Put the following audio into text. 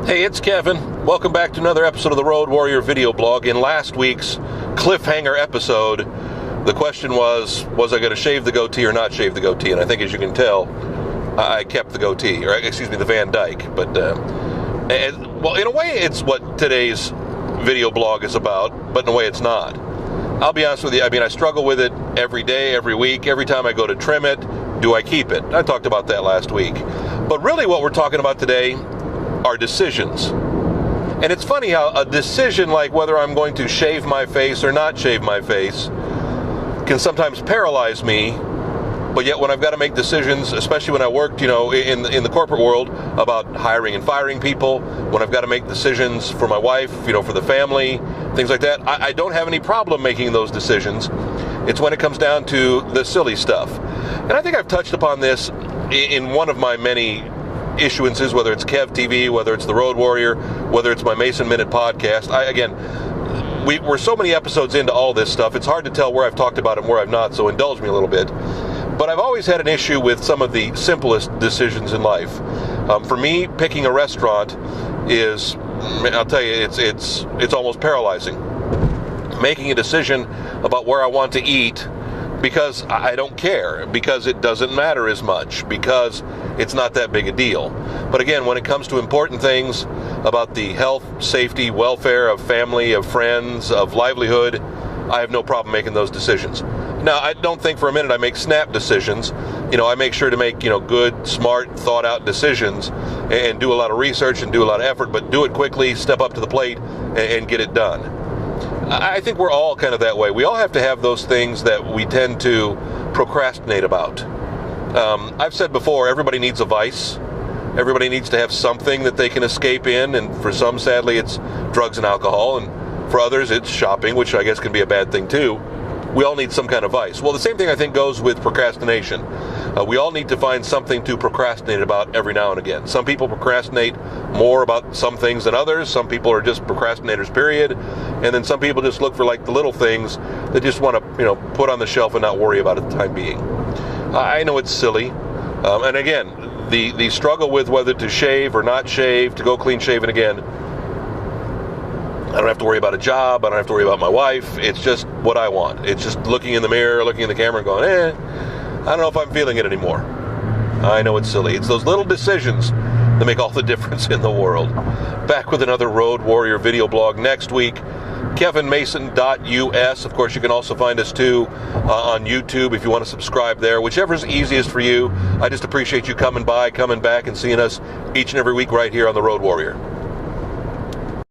Hey, it's Kevin. Welcome back to another episode of the Road Warrior video blog. In last week's cliffhanger episode, the question was I going to shave the goatee or not shave the goatee? And I think, as you can tell, I kept the goatee, or excuse me, the Van Dyke. But, well, in a way, it's what today's video blog is about, but in a way it's not. I'll be honest with you, I struggle with it every day, every week. Every time I go to trim it, do I keep it? I talked about that last week. But really what we're talking about today are decisions. And it's funny how a decision like whether I'm going to shave my face or not shave my face can sometimes paralyze me, but yet when I've got to make decisions, especially when I worked, in the corporate world about hiring and firing people, when I've got to make decisions for my wife, for the family, things like that, I don't have any problem making those decisions. It's when it comes down to the silly stuff. And I think I've touched upon this in one of my many issuances, whether it's Kev TV, whether it's the Road Warrior, whether it's my Mason Minute podcast. We're so many episodes into all this stuff, it's hard to tell where I've talked about it and where I've not, so indulge me a little bit. But I've always had an issue with some of the simplest decisions in life. For me, picking a restaurant is, I'll tell you, it's almost paralyzing. Making a decision about where I want to eat because I don't care, because it doesn't matter as much, because it's not that big a deal. But again, when it comes to important things about the health, safety, welfare of family, of friends, of livelihood, I have no problem making those decisions. Now, I don't think for a minute I make snap decisions. I make sure to make, good, smart, thought-out decisions and do a lot of research and do a lot of effort, but do it quickly, step up to the plate, and get it done. I think we're all kind of that way. We all have to have those things that we tend to procrastinate about. I've said before, everybody needs a vice. Everybody needs to have something that they can escape in, and for some, sadly, it's drugs and alcohol, and for others, it's shopping, which I guess can be a bad thing too. We all need some kind of vice. Well, the same thing I think goes with procrastination. We all need to find something to procrastinate about every now and again. Some people procrastinate more about some things than others. Some people are just procrastinators, period. And then some people just look for the little things that just want to, put on the shelf and not worry about at the time being. I know it's silly. And again, the struggle with whether to shave or not shave, to go clean shaven again, I don't have to worry about a job. I don't have to worry about my wife. It's just what I want. It's just looking in the mirror, looking in the camera and going, I don't know if I'm feeling it anymore. I know it's silly. It's those little decisions that make all the difference in the world. Back with another Road Warrior video blog next week. KevinMason.us. Of course, you can also find us too on YouTube if you want to subscribe there. Whichever's easiest for you. I just appreciate you coming by, coming back, and seeing us each and every week right here on the Road Warrior.